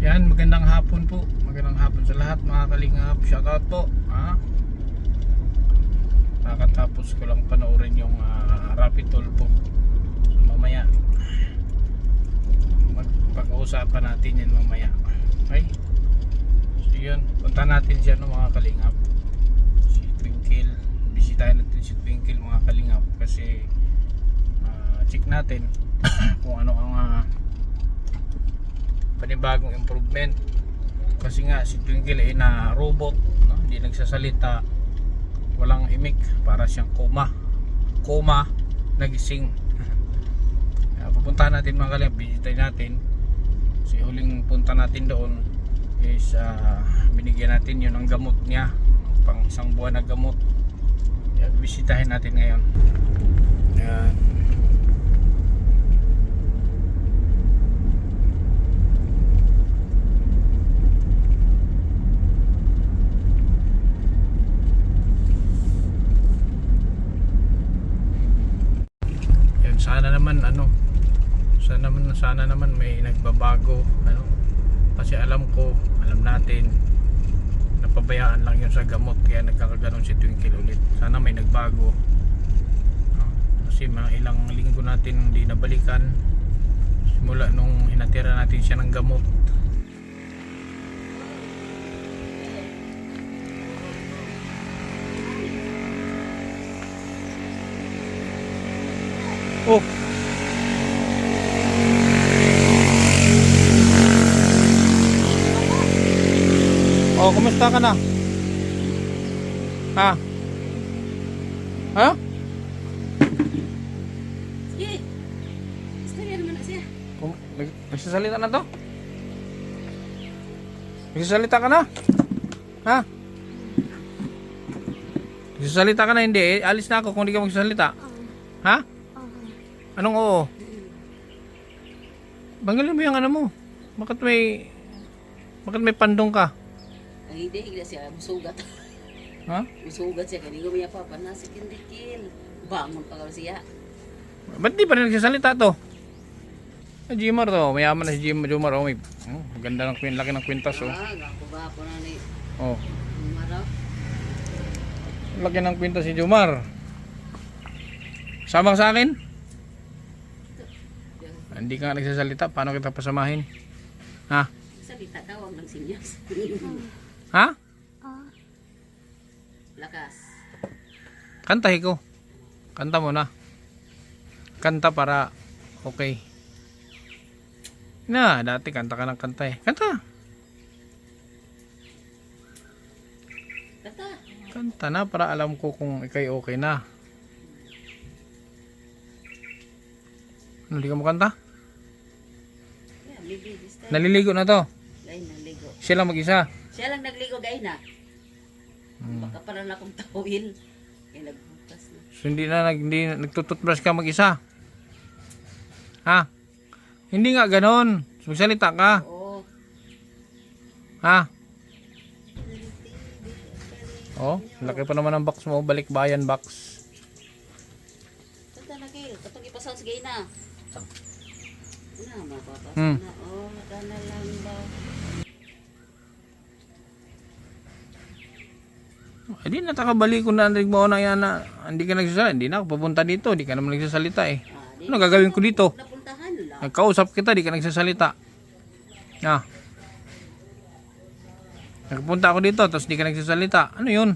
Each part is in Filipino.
Yan, magandang hapon po. Magandang hapon sa lahat mga kalingap. Shoutout po. Nakatapos ko lang panoorin yung Rapid Tulfo. So, mamaya magpag-uusapan natin yan mamaya. Okay? So yun, punta natin siya no, mga kalingap. Si Twinkle. Bisitahin natin si Twinkle mga kalingap. Kasi check natin kung ano ang panibagong improvement. Kasi nga si Twinkle ay na robot, no? Hindi nagsasalita, walang imik, para siyang coma nagising. Pupuntahan natin mga kalingap, bisitahin natin. Si huling punta natin doon is binigyan natin yun ng gamot niya, pang isang buwan na gamot. Bisitahin natin ngayon. Ayan. Sana naman may nagbabago, ano, kasi alam natin napabayaan lang yun sa gamot, kaya nagkakaganon si Twinkle ulit. Sana may nagbago, kasi mga ilang linggo natin hindi nabalikan simula nung hinatira natin siya ng gamot. Oh, oh, kumusta ka na? Ha? Ha? Sige. Istorya naman na siya. Nagsasalita na to? Nagsasalita ka na? Ha? Nagsasalita ka na hindi? Alis na ako kung hindi ka magsasalita. Ha? Anong oo? Banggalin mo yung ano mo. Bakit may pandong ka? Ay, hindi. Higla siya. Musugat. Ha? Musugat siya. Kaya hindi ko panasik hindi kill. Bangon pa ka siya. Ba't di pa rin nagsasalita to? Jimar to. Mayaman na si Jimar. Oh, may ganda ng laki ng kwintas. Oh. Gapo na ni. Oh. Maraw. Laki ng kwintas si Jumar. Sama ka sa akin? Hindi ka nga nagsasalita. Paano kita pasamahin? Ha? Salita ka. Huwag lang sinyas. Ha? Lakas. Kantahin ko. Kanta mo na. Kanta para okay. Na, dati kanta ka ng kanta eh. Kanta. Kata. Kanta na para alam ko kung ikay okay na. Ano, di ka mo kanta? Yeah, maybe this time. Naliligo na to. Gay, naligo. Siya lang mag-isa. Siya lang nagligo, gay na. Baka parang akong tawil. Kaya nagbukas na. So, hindi nagtututbrush ka mag-isa. Ha? Hindi nga ganon. Magsalita ka. Oo. Ha? Oh, laki pa naman ang box mo. Balikbayan box. Kata na kayo. Katong ipasaw sa gay na. Una, mapapasok Hmm. na. Oh, nakana lang daw. Hindi natakabalik ko na mo na yan na hindi ka nagsasalita. Hindi na ako pupunta dito. Hindi ka naman nagsasalita eh. Di Ano gagawin ko dito? napuntahan lang. Nagkausap kita, di ka nagsasalita. Ha? Nagpunta ako dito, tapos di ka nagsasalita. Ano yun?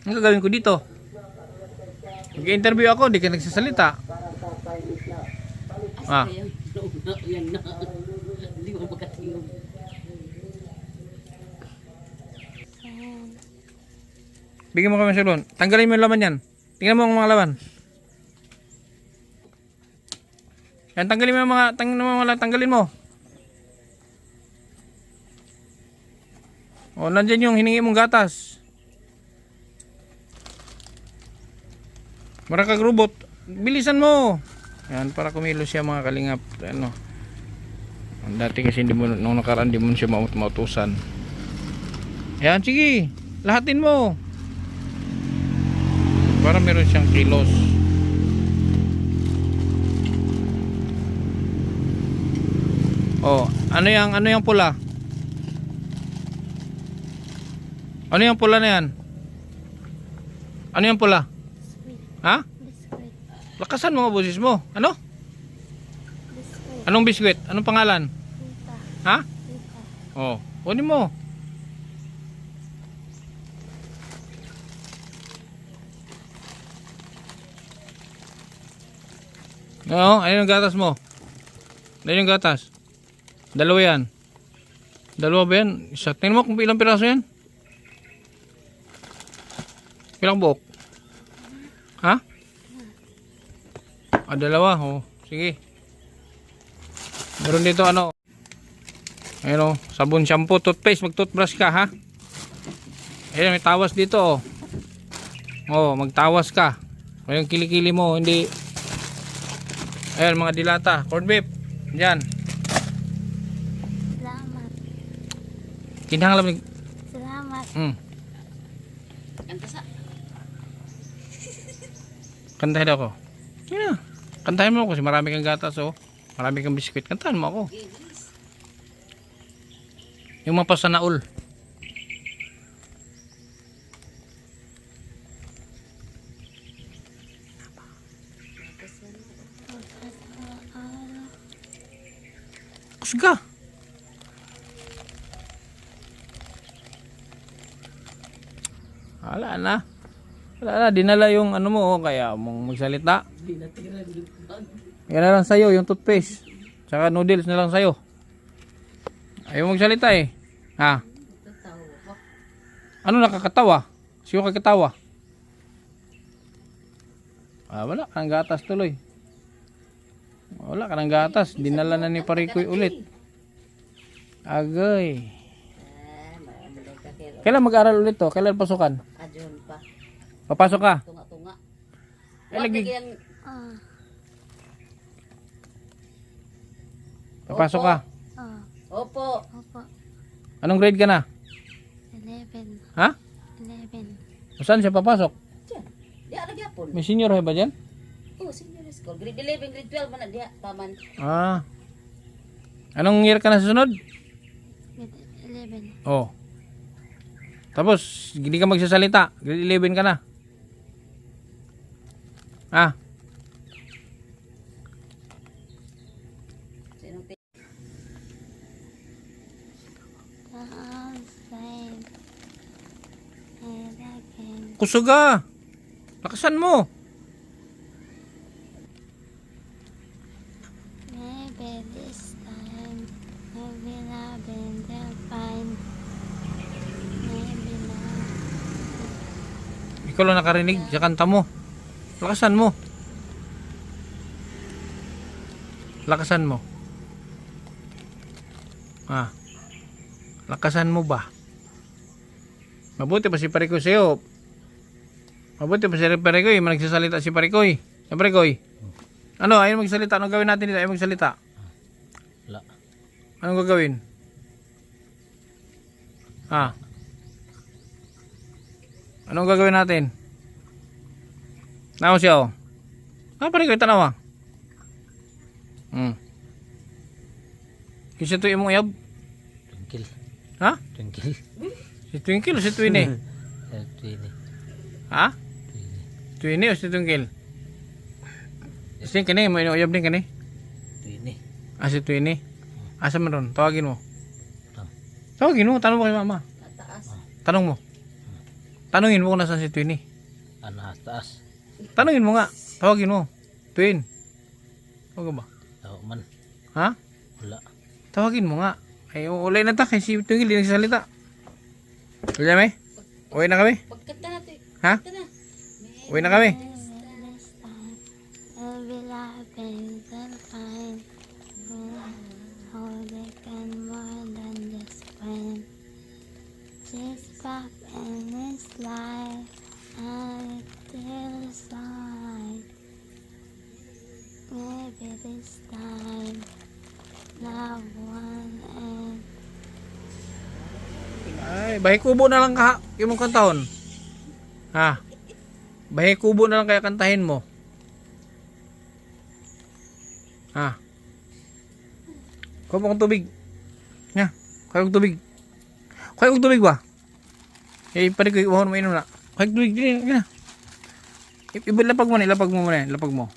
Ano gagawin ko dito? Nag-interview ako, di ka nagsasalita. Ah. Asa yan na. Hindi mo makatingog. Bigyan mo kami ng salon. Tanggalin mo yung laman yan. Tingnan mo ang mga laman. Yan, tanggalin mo yung mga, tanggalin mo. O, nandyan yung hiningi mong gatas. Mara kag robot. Bilisan mo. Yan, para kumilos siya mga kalingap. Ano. Dati kasi hindi mo, nung nakaraan, hindi mo siya mautusan. Yan, sige. Lahatin mo. Para meron siyang kilos. Oh, Ano yung pula? Ano yung pula na yan? Ano yung pula? Ha? Biscuit. Lakasan mo nga boses mo. Ano? Biscuit. Anong biskwit? Anong pangalan? Tita. Ha? Tita. Oh, kunin mo. Oo, ayun yung gatas mo. Ayun yung gatas. Dalawa yan. Dalawa ba yan? Isa. Tingnan mo kung ilang piraso yan. Ilang buok? Ha? Ah, dalawa. Oh, sige. Meron dito ano. Ayun oh, sabon, shampoo, toothpaste, mag-toothbrush ka ha. Ayun, may tawas dito oh. Oh, magtawas ka. Ayun, kilikili mo, hindi. Ayun, mga dilata, corned beef. Diyan. Salamat. Kinahanglan. Salamat. Ang kasa. Kantahin ako. Sige na. Kantahin mo ako kasi marami kang gatas oh. Marami kang biskwit. Kantahan mo ako. Gilis. Yung mga pasanaol. Kusga. Wala na. Wala na. Dinala yung ano mo oh, kaya mong magsalita. Di natira yung bag. Yan na lang sa'yo, yung toothpaste. Tsaka noodles na lang sa'yo. Ayaw magsalita eh. Ha? Tatawa pa. Ano nakakatawa? Siyo kakatawa? Ah, wala ka ng gatas tuloy. Wala ka ng gatas. Dinala na ni Parikoy ulit. Agay. Maraming kakil. Kailan mag-aral ulit to? Kailan pasukan? Adyon pa. Papasok ka? Tunga-tunga. Ay, lagi- Ah. Papasok ka? Ah. Opo. Opo. Anong grade ka na? 11. Ha? 11. O saan siya papasok? Diyan. Diya na gyapon. May senior high ba dyan? Oh, senior school. Grade 11, grade 12 man na diya. Taman. Ah. Anong year ka na sa sunod? Grade 11. Oh. Tapos, hindi ka magsasalita. Grade 11 ka na. Ah. Sinong Outside. And again. Kusuga. Lakasan mo. Maybe this time. Maybe I've been there fine. Maybe not. Ikaw lang nakarinig sa kanta mo. Lakasan mo. Lakasan mo. Ah. Lakasan mo ba? Mabuti pa si Parikoy sa'yo. Mabuti pa si Parikoy. Nagsasalita si Parikoy. Si Parikoy. Ano? Ayaw magsalita. Anong gawin natin dito? Ayaw magsalita. Wala. Anong gagawin? Ah. Anong gagawin natin? Tanaw siya oh. Ah, Parikoy, tanaw ah. Kasi ito yung mong uyab. Twinkle. Ha? Twinkle. Si Twinkle o si Twine? Twini. Ha? Twini. Twine o si Twinkle? Kasi kani, may uyab din kani. Twini. Ah, si Twine. Asa man ron? Tawagin mo. Tam. Tawagin mo. Tanong mo kay mama. Taas. Tanong mo. Tanungin mo kung nasaan si Twine. Anas taas. Tanungin mo nga. Tawagin mo. Twin. Tawag ba? Tao man. Ha? Wala. Tawagin mo nga. Ay, ulay na ta. Kasi si Twin hindi nagsasalita. Kaya may? Uwi na kami? Pagkata natin. Ha? Pagkata na. Uwi na kami? This time. Maybe I've been there fine. Hold it can more than just fine. Just pop in this life. And it feels like. Maybe this time. Not one and Ay, bahay kubo na lang ka. Yung mong kantahon. Ha? Bahay kubo na lang kaya kantahin mo. Ha? Kuha mo kong tubig. Nga, kaya og tubig. Kaya og tubig ba? Eh, pare ko iwahon mo inom na. Kaya og tubig din, nga. Ilapag mo na, ilapag mo muna, ilapag mo.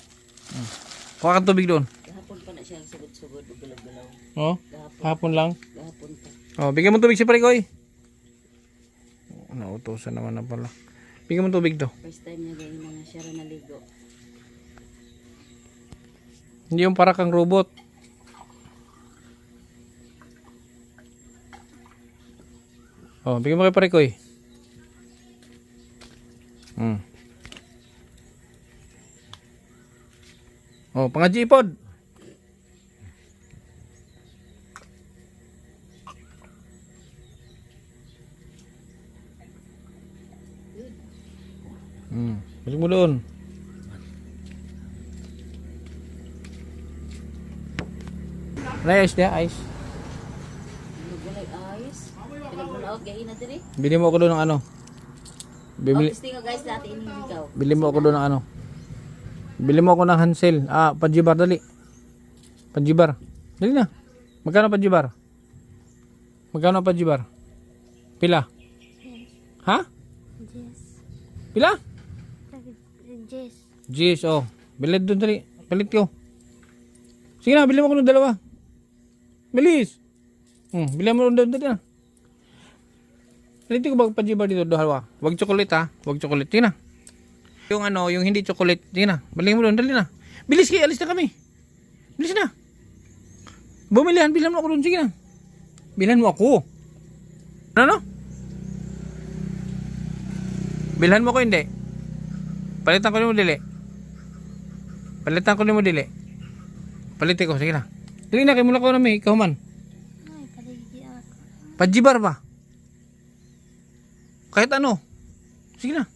Kuha ka tubig doon. Gahapon pa na siya sugod-sugod o galaw-galaw. Oh, Gahapon. hapon lang. Gahapon pa. Oh, bigyan mo tubig si pare ko eh. Nautosan naman na pala. Bigyan mo tubig to. First time niya ganyan na siya rin naligo. Hindi yung para kang robot. Oh, bigyan mo kay pare ko eh. Oh, pangadji ipod. Balik mo doon. Ano ice niya? Ice. Nagulay ayos. Pinagulaot gahin na diri. Bili mo ako doon ng ano. Bibili, Gusto nga guys natin inihigaw. bili mo ako doon ng ano. Bili mo ako ng Hansel. Panjibar dali. Panjibar. Dali na. Magkano panjibar? Magkano panjibar? Pila? Ha? Yes. Pila? Yes. Jeez, oh. Bilit doon dali. Palit ko. Sige na, bili mo ako ng dalawa. Bilis. Bili mo doon dali na. Palit ko ba panjibar dito, dalawa? Wag chocolate ha. Wag chocolate. Sige na. Yung ano, yung hindi chocolate. Sige na. Bili mo doon, dali na. Bilis kayo, alis na kami. Bilis na. Bumilihan, bilhan mo ako doon. Sige na. Bilhan mo ako. Ano? Bilhan mo ko hindi. Palitan ko ni mo dili. Palitan ko ni mo dili. Palitin ko, sige na. Dili na, kayo mula ko na may ikaw man. Ay, paligi ako. Pajibar ba? Kahit ano. Sige na.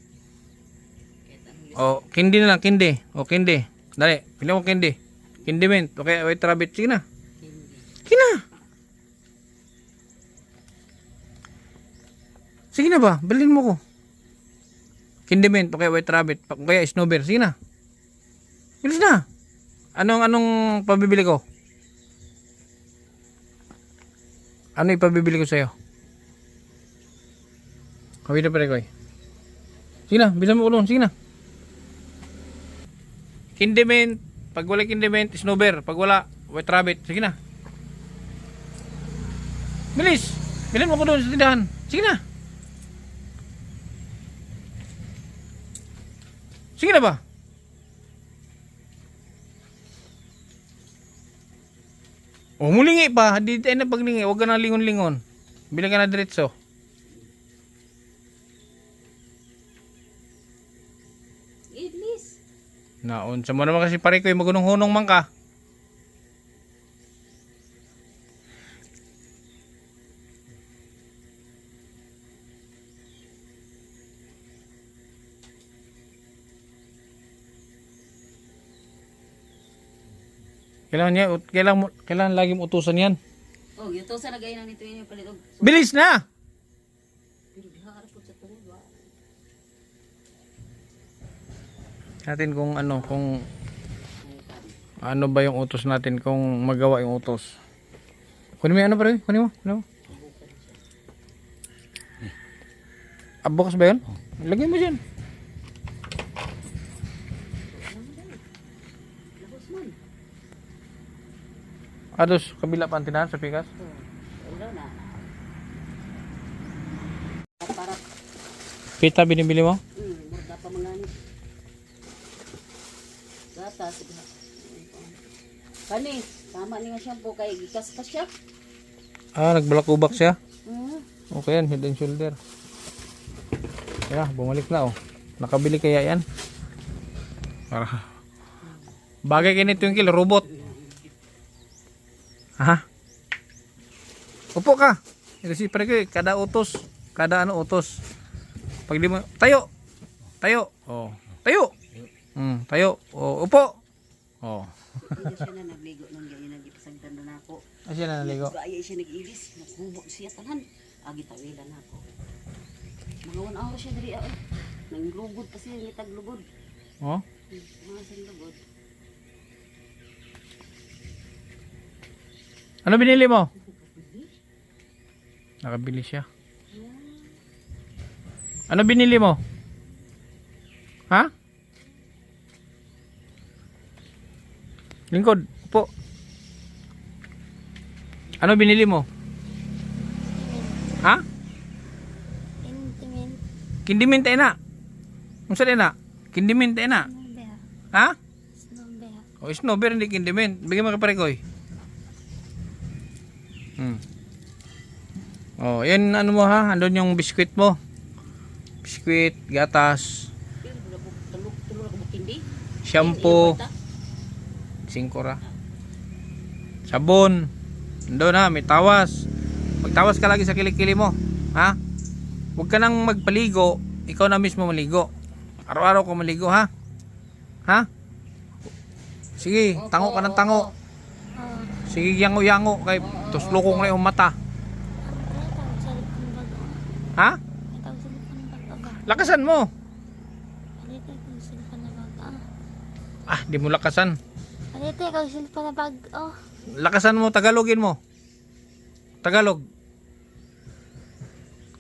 O, kindi na lang, kindi. O, kindi. Dali, pili mo kindi. Kindi mint. Okay, wait, rabbit. Sige na. Sige na. Sige na ba? Balin mo ko. Kindi mint. Okay, white rabbit. Kaya snowbear. Sige na. Bilis na. Anong pabibili ko? Ano ipabibili ko sa'yo? Kawin na pare ko eh. Sige na, bilang mo ko doon. Sige na. Kindi mint. Pag wala kindi mint, snowbear. Pag wala, white rabbit. Sige na. Bilis. Bilang mo ko doon sa tindahan. Sige na. Sige na ba? O, mulingi pa. Di tayo na paglingi. Huwag ka na lingon-lingon. Bilang ka na diretso. Iblis. Naon sa mo naman kasi pare ko yung magunong-hunong man ka. Kailangan lagi mo utusan yan. Oh, yuto sa nagainan nito yun yung palitog. Bilis na! Pero diha po sa tuwid ba? Natin kung ano ba yung utos natin, kung magawa yung utos. Kunin mo yung ano pare, kunin mo. Bukas ba yun? Lagay mo dyan. Labos man. Ados, kabila pa ang tinahan sa pikas. Wala na. Para Pita binibili mo? murda pa mga ni. Gatas. Kani, tama ni nga shampoo kay gikas pa siya. Nagbalakubak siya. Hmm. Okay yan, head and shoulder. Kaya, bumalik na oh. Nakabili kaya yan? Para. Bagay kayo nito yung kilo, robot. Ha? Upo ka. Kasi pare ko kada utos. Kada utos. Pag di mo, tayo. Tayo. Oh. Tayo. Tayo. Oh, upo. Oh. Hindi siya na nagligo nang ganyan nagipasagdan na ako. Asya na naligo. Gaya siya nag-ilis. Nakubo siya tanan. Agi tawilan ako. Mga 1 hour siya diri ah. Nanglugod pa siya, ngitag lugod. Oh. Mga sang lugod. Ano binili mo? Nakabili siya. Ano binili mo? Ha? Lingkod, upo. Ano binili mo? Ha? Intimate. Kindimin tayo na. Kung saan na? Kindimin tayo na. Snowbear. Ha? Snowbear. O snowbear hindi kindimin. Bigyan mo ka Parikoy. Oh, yan ano mo ha? Andun yung biskwit mo. Biskwit, gatas, Tulog ako bukindi. shampoo, singkora. Sabon. Andun ha, may tawas. Magtawas ka lagi sa kilikili mo. Ha? Huwag ka nang magpaligo. Ikaw na mismo maligo. Araw-araw ko maligo ha? Ha? Sige, tango ka ng tango. Oh. Sige, yango-yango. Kay tuslo ko ngayon mata. Ang tawag sa lipon bago. Ha? Ang tawag sa lipon bago ba? Lakasan mo. Palite ko yung silpa na bago. Ah, di mo lakasan. Palite ko yung silpa na bago. Lakasan mo, Tagalogin mo. Tagalog.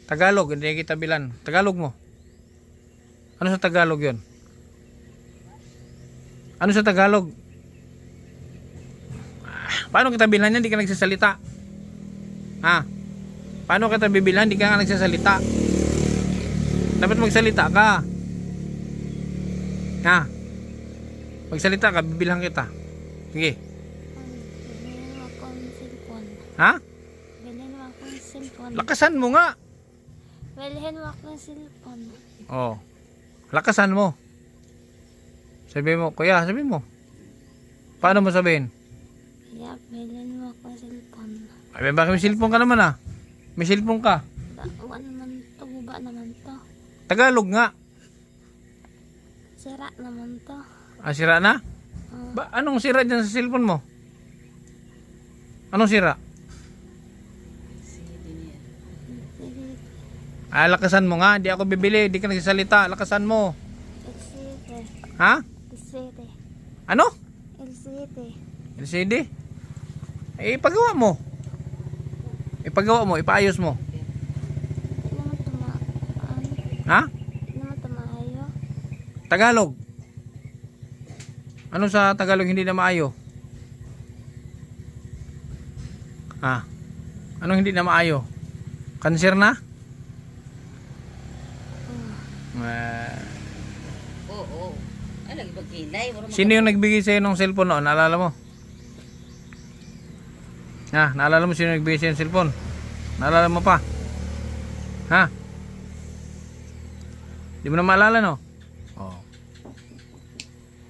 Tagalog, hindi kita bilan. Tagalog mo. Ano sa Tagalog yun? Ano sa Tagalog? Ah, paano kita bilhan yan? Hindi ka nagsasalita. Ha? Paano kita bibilhan? Hindi ka nga nagsasalita. Dapat magsalita ka. Ha? Magsalita ka, bibilhan kita. Sige. Bilhin mo akong cellphone. Ha? Bilhin mo akong cellphone. Lakasan mo nga. Bilhin mo akong cellphone. Oh. Lakasan mo. Sabi mo, kuya, sabi mo. Paano mo sabihin? Kaya bilhin mo akong cellphone. Ay, bakit may cellphone ka naman ah? May cellphone ka. Ano naman to? Guba naman to. Tagalog nga. Sira naman to. Ah, sira na? Oh. Ba, anong sira dyan sa cellphone mo? Anong sira? Sige. Ah, lakasan mo nga. Di ako bibili. Di ka nagsasalita. Lakasan mo. LCD. Ha? LCD. Ano? LCD. LCD? Eh, ipagawa mo. Ipagawa mo. Ipaayos mo. Hindi naman tumaan. Ha? Hindi naman tumaayo. Tagalog. Ano sa Tagalog hindi na maayo? Ah. Anong hindi na maayo? Cancer na? Oo. Ay, lagi pagkilay. Sino yung nagbigay sa'yo ng cellphone noon? Naalala mo? Ha? Naalala mo sino nagbigay sa'yo ng cellphone? Naalala mo pa? Ha? Di mo na maalala no? Oh.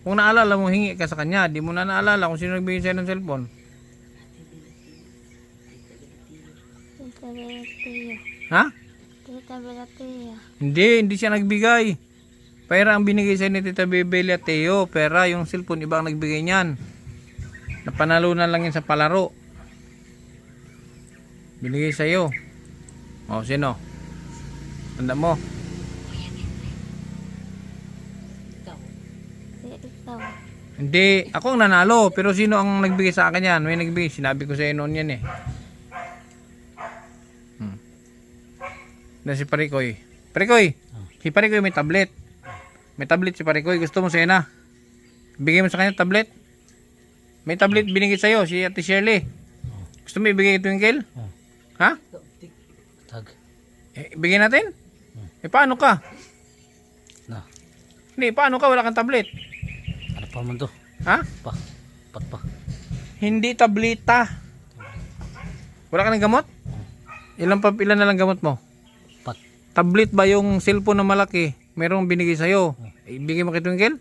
Kung naalala mo, hingi ka sa kanya. Di mo na naalala kung sino nagbigay sa'yo ng cellphone. Tita Belatio. Ha? Tita Belatio. Hindi siya nagbigay. Pera ang binigay sa'yo ni Tita Bebel at Teo. Pera, yung cellphone, iba ang nagbigay niyan. Napanalunan lang yan sa palaro. Binigay sa'yo. O, sino? Tanda mo. Ikaw. Hindi, ako ang nanalo. Pero sino ang nagbigay sa akin yan? May nagbigay. Sinabi ko sa'yo noon yan eh. Na si Parikoy. Parikoy! Si Parikoy may tablet. May tablet si Parikoy. Gusto mo sa'yo na? Bigay mo sa kanya tablet? May tablet binigay sa'yo. Si Ate Shirley. Gusto mo ibigay kay Twinkle? Ha? Tag. Eh, ibigay natin? Eh, paano ka? Na. Hindi, paano ka? Wala kang tablet. Ano pa man to? Ha? Pat pa. Hindi tableta. Wala ka ng gamot? Ilan na lang gamot mo? Pat. Tablet ba yung cellphone na malaki? Merong binigay sa'yo. Ibigay mo kay Twinkle?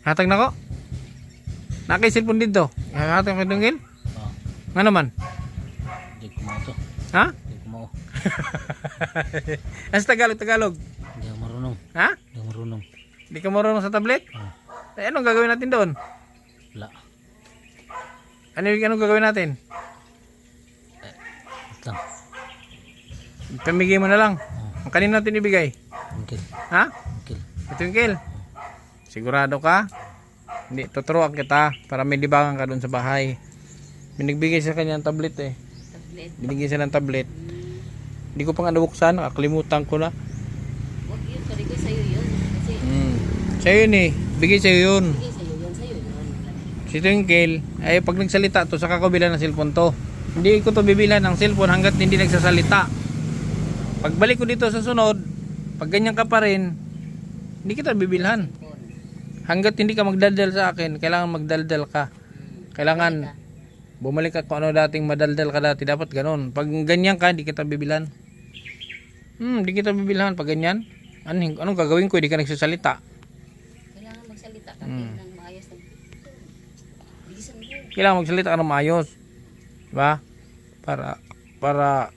Hatag na ko? Nakay cellphone dito. Hatag mo kay Twinkle? Oh. Nga naman? Hindi ko mo to. Ha? Hindi ko mo. As Tagalog. Hindi ako marunong. Ha? Hindi ako marunong. Hindi ka marunong sa tablet? Eh, anong gagawin natin doon? Wala. Anong gagawin natin? Wait lang. Pamigay mo na lang. Ang kanino natin ibigay? Twinkle. Ha? Twinkle. Kay Twinkle? Sigurado ka? Hindi, tuturuan kita para may libangan ka doon sa bahay. May nagbigay sa kanya ng tablet eh. tablet. Binigyan siya ng tablet. Hindi ko pa nga nabuksan, nakakalimutan ko na. Huwag yun, karigoy sa'yo yun. Kasi, Sa'yo yun eh, bigay sa'yo yun. sige sa'yo yun. Si Twinkle, ay pag nagsalita to, saka ko bilan ng cellphone to. Hindi ko to bibilan ng cellphone hanggat hindi nagsasalita. Pagbalik ko dito sa sunod, pag ganyan ka pa rin, hindi kita bibilhan. Hanggat hindi ka magdaldal sa akin, kailangan magdaldal ka. Kailangan bumalik ka kung ano dating madaldal ka dati. Dapat ganun. Pag ganyan ka, hindi kita bibilhan. Hindi kita bibilhan pag ganyan. Anong gagawin ko? Hindi ka nagsasalita. Kailangan magsalita ka ng maayos. Bilisan mo. Kailangan magsalita ka ng maayos. Diba? Para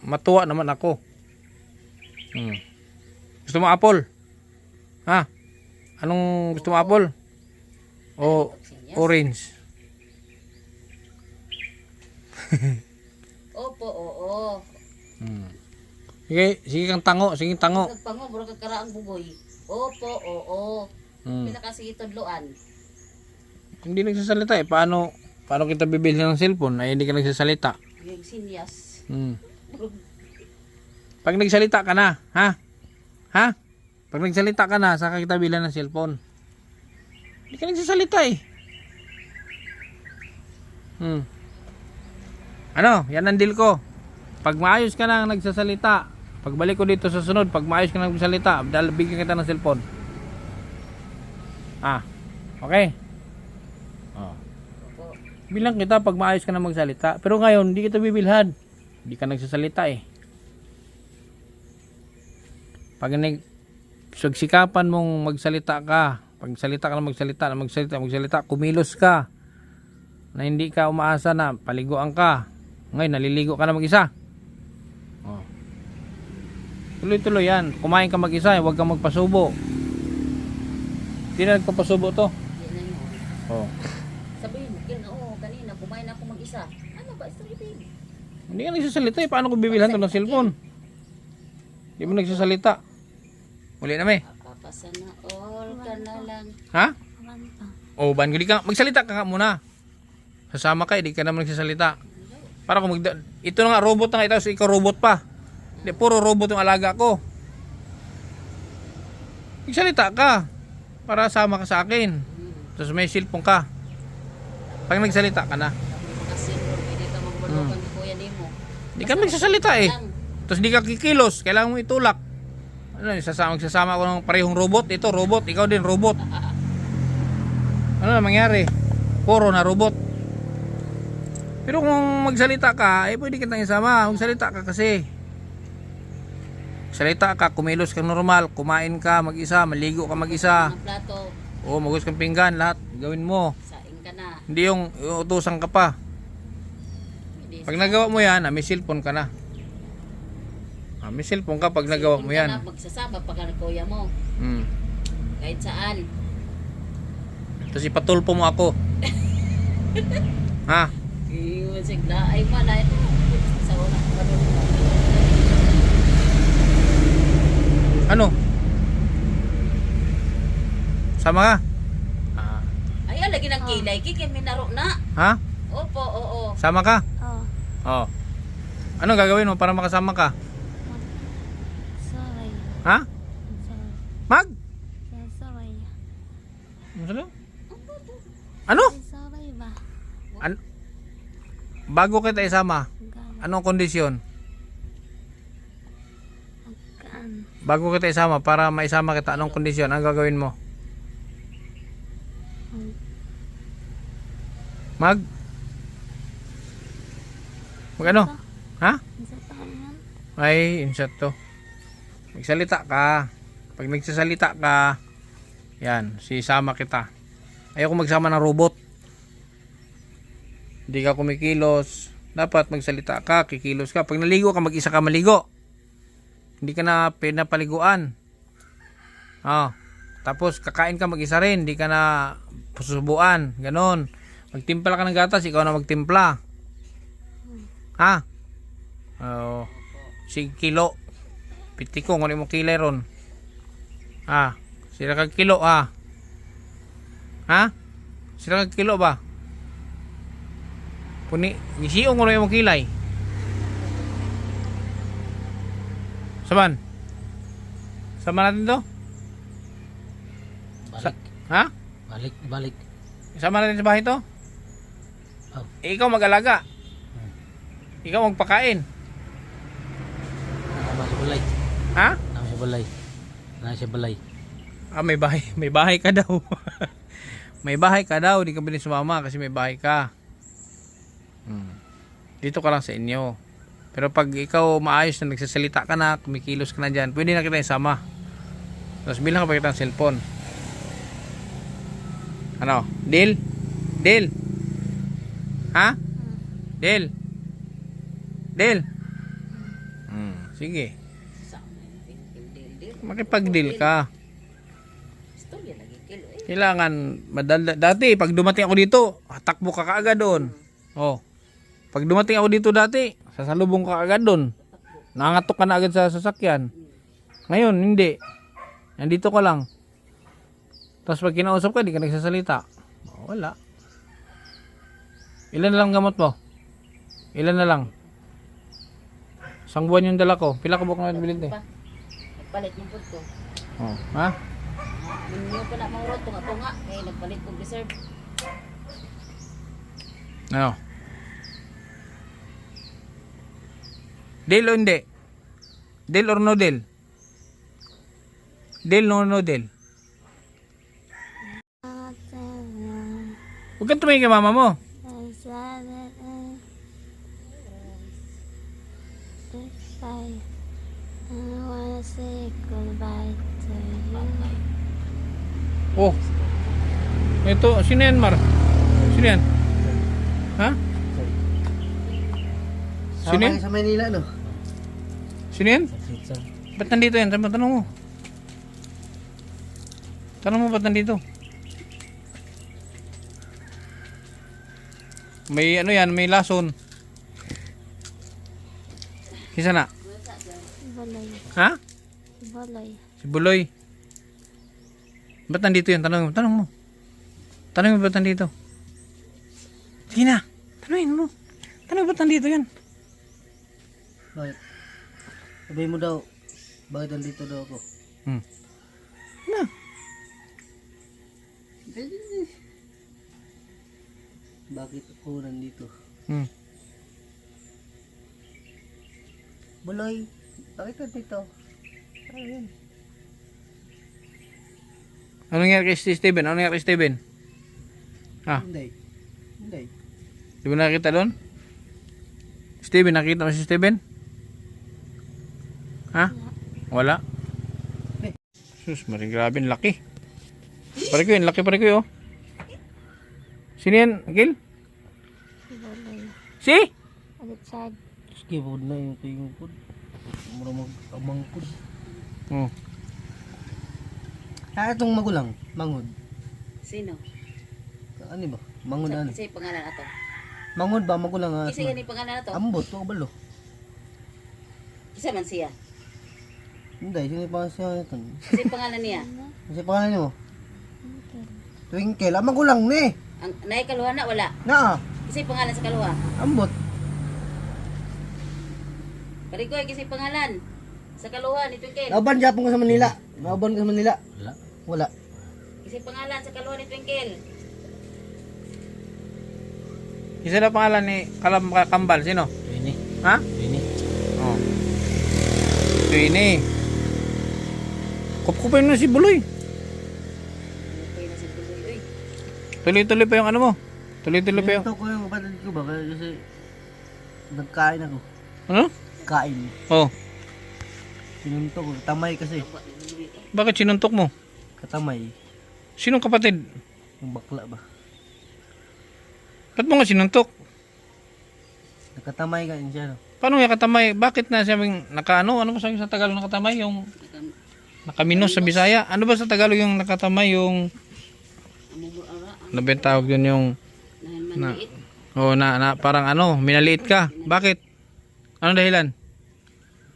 matuwa naman ako. Gusto mo apple? Ha? Anong gusto mo apple? O orange? Opo, oo. Sige kang tango. Sige tango. Nagpango, bro karaang bugoy. Opo, oo. Pila kasi itudloan. Hindi nagsasalita eh. Paano kita bibili ng cellphone ay hindi ka nagsasalita? Yung sinyas. Pag nagsalita ka na, ha? Ha? Pag nagsalita ka na, saka kita bilan ng cellphone. Hindi ka nagsasalita eh. Ano? Yan ang deal ko. Pag maayos ka na nagsasalita, pagbalik ko dito sa sunod, pag maayos ka na nagsasalita, bigyan kita ng cellphone. Okay? Bilang kita pag maayos ka na magsalita. Pero ngayon, hindi kita bibilhan. Hindi ka nagsasalita eh. Pag nagsikapan mong magsalita ka, pag salita ka na magsalita, kumilos ka, na hindi ka umaasa na paliguan ka. Ngayon, naliligo ka na mag-isa. Tuloy-tuloy yan. Kumain ka mag-isa, huwag kang magpasubo. Hindi na nagpapasubo to. Yan na yun. Sabihin mo, kanina, kumain ako mag-isa. Ano ba, stripping? Hindi ka nagsasalita eh. Paano ko bibilhan to ng cellphone? Hindi mo nagsasalita. Uli na may. Papasana all ka na lang. Ha? One pa. Ban, hindi ka magsalita ka nga muna. Sasama ka, hindi ka naman nagsasalita. Para kung ito na nga robot na nga ito, so ikaw robot pa. Hindi, puro robot yung alaga ko. Magsalita ka para sama ka sa akin. Tapos may cellphone ka. Pag nagsalita ka na. Kasi bro, hindi ka magbalukan ni kuya nimo. Hindi ka nagsasalita eh. Tapos hindi ka kikilos, kailangan mo itulak. Magsasama ako ng parehong robot. Ito robot, ikaw din robot. Ano na mangyari? Puro na robot. Pero kung magsalita ka, pwede kitang isama. Magsalita ka kasi. Salita ka, kumilos kang normal, kumain ka mag-isa, maligo ka mag-isa. Ang plato, Maghugas kang pinggan, lahat gawin mo. saing ka na. Hindi yung utusan ka pa. Pag nagawa mo yan, may cellphone ka na. May cellphone ka pag nagawa mo yan. Magsasama pag ang kuya mo. Kahit saan. Tapos ipatulpo mo ako. Ha? Iyon sigla ay pala ito. Sa una Ano? Sama ka? ay lagi ng kilay kiki minaro na. Ha? Opo, oo. Sama ka? Oh, Ano gagawin mo para makasama ka? sorry. Ha? Sorry. Mag? Sorry. Ano? Sorry ba? Bago kita isama, Gan. anong kondisyon? Gan. Bago kita isama, para maisama kita, anong kondisyon? Ang gagawin mo? Mag ano? Ha? Isa pa yan. Ay, insert to. Magsalita ka. Pag nagsasalita ka, yan, sisama kita. Ayoko magsama ng robot. Hindi ka kumikilos. Dapat magsalita ka, kikilos ka. Pag naligo ka, mag-isa ka maligo. Hindi ka na pinapaliguan. Tapos kakain ka mag-isa rin. Hindi ka na pusubuan. Ganon. Magtimpla ka ng gatas, ikaw na magtimpla. Ha? Si kilo. Piti ko, ngunit mo kilay ron. Sila kag kilo ha? Sila kag kilo ba? Puni, gisiong ngunit mo kilay. Saman? Sama natin to? Balik. Ha? Balik. Sama natin sa bahay to? Oh. Ikaw mag-alaga. Ikaw magpakain. Nama sa balay. Ha? Nama sa balay. Nama sa balay. Ah, may bahay. May bahay ka daw. May bahay ka daw. Di ka bilhin sumama kasi may bahay ka. Dito ka lang sa inyo. Pero pag ikaw maayos na nagsasalita ka na, kumikilos ka na dyan, pwede na kita isama. Tapos bilang ka pa kitang cellphone. Ano? Deal? Deal? Ha? Deal? Deal? Sige. Sa dil. Makipag-deal ka. Istorya lagi kilo eh. Kailangan dati pag dumating ako dito, takbo ka kaagad doon. Oh. Pag dumating ako dito dati, sasalubong ka agad doon. Nangatok ka na agad sa sasakyan. Ngayon, hindi. Nandito ka lang. Tapos pag kinausap ka, di ka nagsasalita. Wala. Ilan na lang gamot mo? Ilan na lang? Isang buwan yung dala ko. Pila ka buwan na bilhin eh? Nagpalit ng food ko. Oh. Ha? Minyo pa na mga tunga-tunga. Kaya nagpalit ng reserve. Ano? Deal o hindi? Deal or no deal? Deal or no deal? Huwag kang tumingin kay mama mo. I wanna say goodbye to you. Oh. Ito, sino yan, Mar? Sino yan? Ha? Sino yan? Sa Manila, no? Sino yan? Sitsan. Ba't nandito yan? Tanong mo. Tanong mo ba't nandito? May ano yan, may lason. Kisa na? Baloy. Ha? Baloy. Si Buloy. Ba't nandito yan? Tanong mo. Tanong mo ba't nandito? Sige na. Tanongin mo. Tanong mo ba't nandito yan? Bakit? Sabihin mo daw, bakit nandito daw ako? Na. Bakit ako nandito? Hmm. Buloy, bakit nandito? Ayun. Ano nangyari kay Steven? Ano nangyari kay Steven? Ha? Hindi. Di ba nakita doon? Steven, nakita mo si Steven? Ha? Wala? Sus, maring grabe, ang laki. Pare ko yun, laki pare ko yun. Sino yan, Gil? Baloy. Si? Alitsad. Keyboard na yung tingin ko. Mura mag-amang ko. Oh. Itong magulang, mangod. Sino? Ano ba? Mangod ano? Isa yung pangalan na to. Mangod ba? Magulang nga. Isa yan yung pangalan na to. Ambot, o balo. Isa man siya. Hindi, sino pa siya ito? Isa yung pangalan niya. Kasi pangalan niyo? Twinkle. Magulang ni. Ang naay kaluha na wala. Na, Isa yung pangalan sa kaluha. ambot. Parikoy, kasi pangalan. Sa kaluha ni Twinkle. Nauban Japon ka sa Manila. Nauban ka sa Manila. Wala. Wala. Kasi pangalan sa kaluha ni Twinkle. Isa na pangalan ni Kambal, sino? Ini. Ha? Ini. Oh. Ito ini. Kupkupin mo si Buloy. Okay na si Tuloy. Uy, Tuloy-tuloy pa yung ano mo. Tuloy-tuloy pa yung... Ito ko yung kapatid ko ba? Kasi nagkain ako. Ano? Kain. Oh. Sinuntok ko. Katamay kasi. Bakit sinuntok mo? Katamay. Sinong kapatid? Yung bakla ba? Ba't mo nga sinuntok? Nakatamay ka din siya, no? Paano yung katamay? Bakit na sabing nakaano? Ano ba sabi sa Tagalog nakatamay? Yung nakaminos sa Bisaya? Ano ba sa Tagalog yung nakatamay? Yung ano ba yung tawag yun yung na, maliit. na parang ano, minaliit ka. Bakit? Ano dahilan?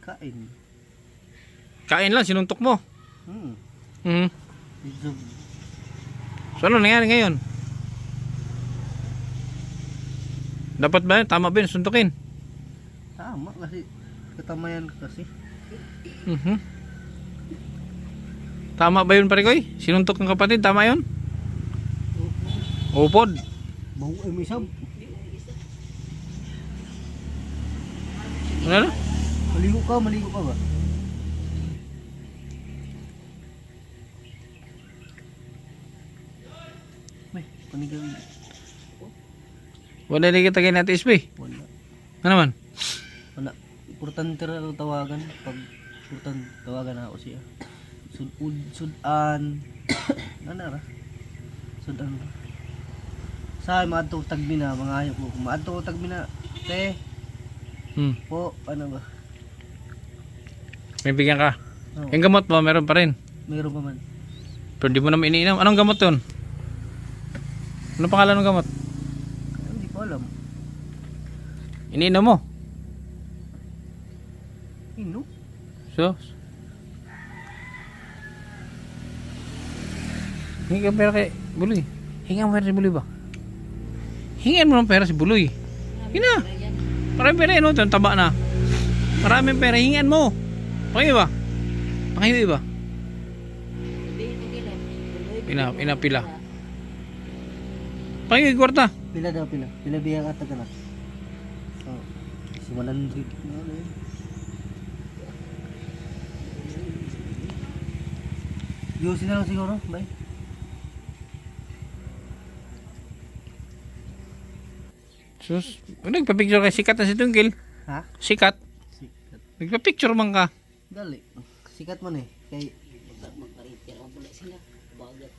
Kain. Kain lang, sinuntok mo. Hmm. Mhm. Medyo So ano nangyari ngayon? Dapat ba yun? Tama ba yun? Suntukin? tama kasi. Katamayan kasi. Tama ba yun pare koy? Sinuntok ng kapatid, tama yun? Upod. Bau ay may sab. Ano na? Maligo ka ba? May, panigawi. Wala na kita kayo natin SB. Wala. Ano naman? Wala. Importante ra daw tawagan. Pag importante tawagan na ako siya. Sudan. Ano ra? Sudan. Sa maadto tagbina mga ayo ko. Maadto tagbina. Te. Po, ano ba? May bigyan ka. Oh, Yung gamot mo, meron pa rin. mayroon pa man. Pero di mo naman iniinom. Anong gamot yun? Anong pangalan ng gamot? Hindi ko alam. Iniinom mo. Ino? So, hingi ka pera kay Buloy. Hingi ang pera si Buloy ba? Hingian mo ng pera si Buloy. Hina. Maraming pera yun. Ito, taba na. Maraming pera. Hingian mo. Pangiwi ba? Pangiwi ba? Inapila. Pangiwi kwarta. Pila daw, pila. Pila biya ka taga na. Oh, si 100. Ano yun? Yusin na lang siguro, bye. Sus, nagpa-picture kay sikat na si Tungkil. Ha? Sikat. Sikat. Nagpa-picture man ka. Dali. Sikat man eh. Kay Magparintir ang pula sila. Bagat.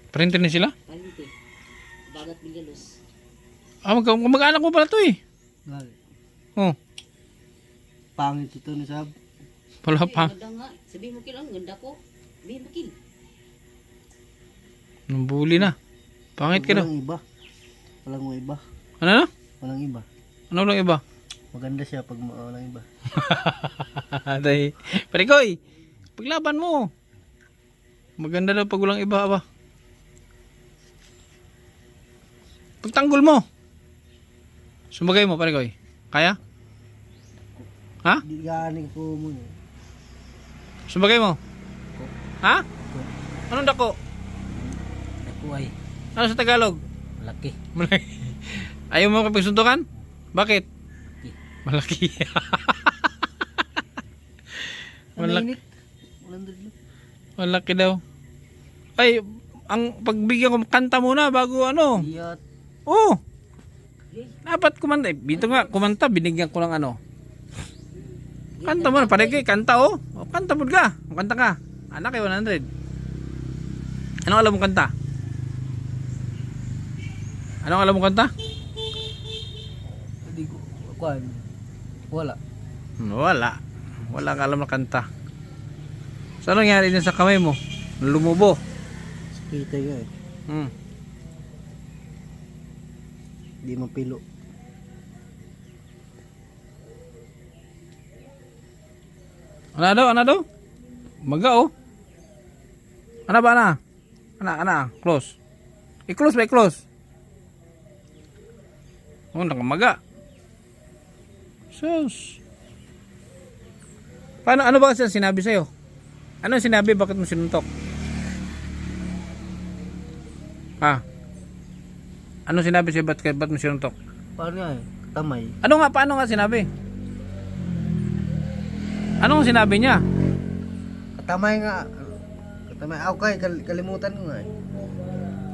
Printer na sila? Parintir. Bagat bigalos. Mag-anak mo pala to eh. dali. Oh, Pangit ito ni Sab. wala pa. Ganda nga. Sabihin mo kilang ganda ko. Sabihin mo kin. Nambuli na. Pangit ka daw. Walang iba. Walang iba. Ano na? Walang iba. Ano lang iba? Maganda siya pag walang iba. Tay. Parikoy, paglaban mo. Maganda daw pag walang iba ba? Pagtanggol mo. Sumagay mo, Parikoy. Kaya? Ha? Di gani ko mo. Sumagay mo. Ha? Anong dako? Nakuhay. Ano sa Tagalog? Malaki. Malaki. Ayaw mo kapagsuntukan? Bakit? Malaki. Malaki. Walang dito. Malaki daw. Ay, ang pagbigyan ko kanta muna bago ano. Iyat. Oh. Dapat kumanta. Dito nga, kumanta. Binigyan ko ng ano. Kanta mo na. Parikoy, kanta oh. O, kanta mo ka. Kanta ka. Anak kay 100. Anong alam mo kanta? Anong alam mo kanta? Hindi ko. Kuan. Wala. Wala. Wala ka alam na kanta. So anong nangyari din sa kamay mo? Lumubo. Kita ka eh. Hmm. Di mapilo. Ano daw? Ano daw? Maga oh. Ano ba na? Ana, close. I-close ba i-close? Oh, nakamaga. Sus. Paano, ano ba kasi sinabi sa'yo? Ano sinabi? Bakit mo sinuntok? Ha? Ano sinabi sa'yo? Ba't mo sinuntok? Paano nga eh? Tamay. Paano nga sinabi? Anong sinabi niya? Katamay nga. Katamay. Ako kay kalimutan ko nga eh.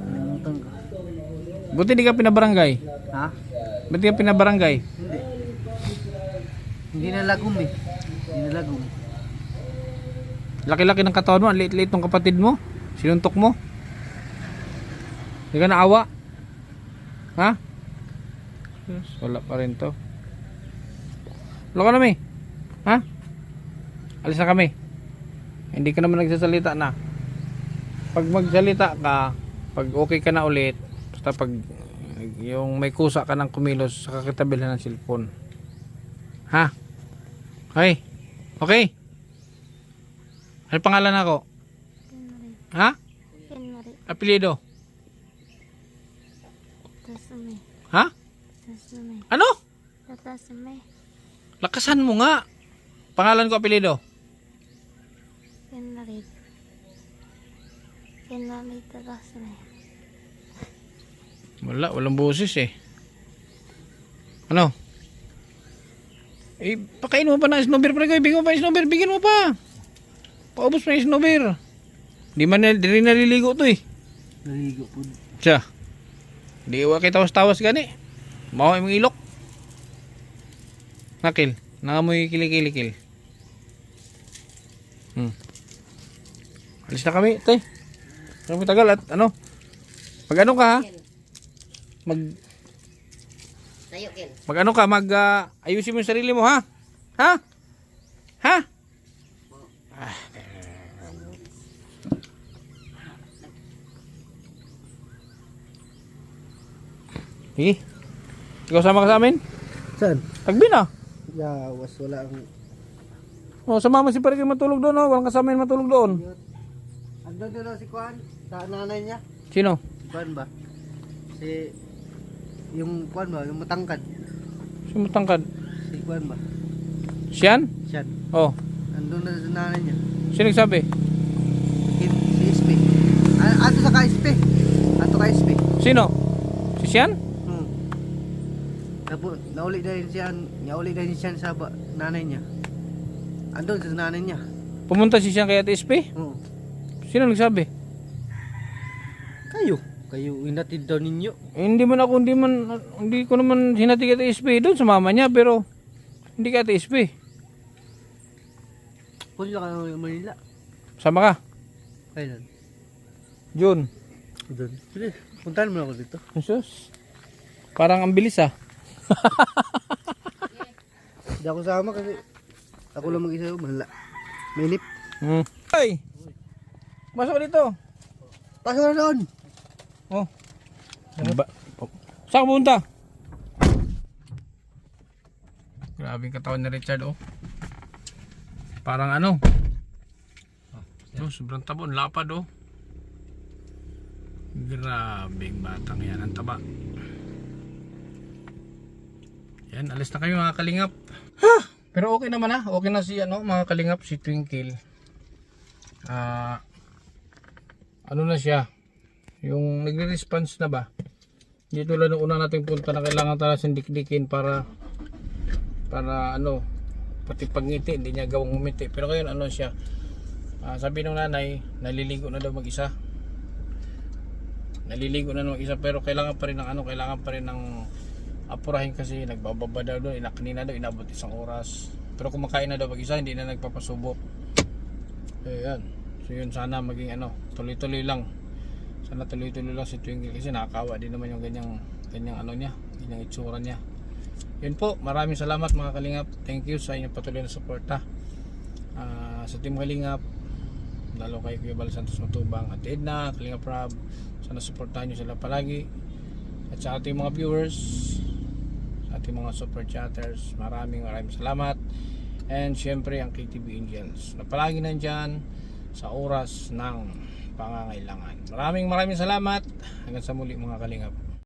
Kalimutan ko. Buti di ka pinabarangay. Ha? Buti ka pinabarangay. Hindi. Hindi nalagom eh. Hindi nalagom. Laki-laki ng katawan mo. Ang liit-liit ng kapatid mo. Sinuntok mo. Hindi ka naawa. Ha? Yes, wala pa rin to. Wala ka na may. Ha? Alis na kami. Hindi ka naman nagsasalita na. Pag magsalita ka, pag okay ka na ulit, basta pag yung may kusa ka ng kumilos sa kakitabilhan ng cellphone. Ha? Okay? Okay? Ano pangalan ako? Ha? Pinmari. Apelyido? Tasame. Ha? Tasame. Ano? Tasame. Lakasan mo nga. Pangalan ko, apelido. Kinalit. Kinalit atas na. Walang boses eh. Ano? Eh, pakain mo pa na snowbeer pre ko. Bigyan mo pa yung snowbeer. Bigyan mo pa. Paubos pa yung snowbeer. Di rin naliligo to eh. Naligo po. Siya. Di iwa kay tawas-tawas gani. Mawa yung ilok. Nakil. Nangamoy kilikil. Alis na kami, tay. Kami tagal at ano? Pag ano ka ha? Tayo, Kel. Mag ano ka? Ayusin mo yung sarili mo ha? Ha? Ha? Sige. Ikaw sama ka sa amin? Saan? Tagbi na. Yawas, wala ang... Oh, sama mo si pare kayo matulog doon, oh. Walang kasama yung matulog doon. Andun doon si Kuan, sa nanay niya. Sino? Si Kuan ba? Si... Yung Kuan ba? Yung matangkad. Si matangkad. Si Kuan ba? Siyan? Siyan. Oh. Andun na sa nanay niya. Sino nagsabi? Si SP. Ato sa ka-SP. Ato ka-SP. Sino? Si Siyan? Tapos, nauli dahil siya sa nanay niya. Andun sa nanay niya. Pumunta si Siyan kay Ate SP? Oo. Sino nagsabi? Kayo inatid daw ninyo. Hindi ko naman hinati kay Ate SP doon sa mama niya, pero hindi kay Ate SP. Punta ka ng Manila. Sama ka? Kailan? June. Doon. Sige, puntahan mo ako dito. Jesus. Parang ang bilis ah. Hindi ako sama kasi ako lang mag-isa yung malala. Minip. Hey! Masok dito. Pasok na doon! Oh. Saan ka pumunta? Grabe yung katawan ni Richard oh. Parang ano? Oh, sobrang tabo, lapad oh. Grabe yung batang yan, ang taba. Yan, alis na kayo mga kalingap. Pero okay naman ha, okay na si mga kalingap, si Twinkle. Ano na siya? Yung nagre-response na ba? Hindi tulad ng una nating punta na kailangan talagang dikdikin para pati pagngiti hindi niya gawang ngumiti. Pero ngayon ano siya? Sabi ng nanay, naliligo na daw mag-isa. Naliligo na mag-isa pero kailangan pa rin ng apurahin kasi nagbababa daw doon, kanina daw inabot 1 oras. Pero kumakain na daw mag-isa, hindi na nagpapasubok. Ayan. So yun, sana maging tuloy-tuloy lang. Sana tuloy-tuloy lang si Twinkle kasi nakakawa din naman yung ganyang itsura niya. Yun po, maraming salamat mga kalingap. Thank you sa inyong patuloy na suporta. Sa Team Kalingap, lalo kay Kuya Bal Santos Matubang at Edna, Kalingap Rob, sana suportahan nyo sila palagi. At sa ating mga viewers, sa ating mga super chatters, maraming salamat. And syempre ang KTV Angels na palagi nandyan sa oras ng pangangailangan. Maraming salamat. Hanggang sa muli mga kalingap.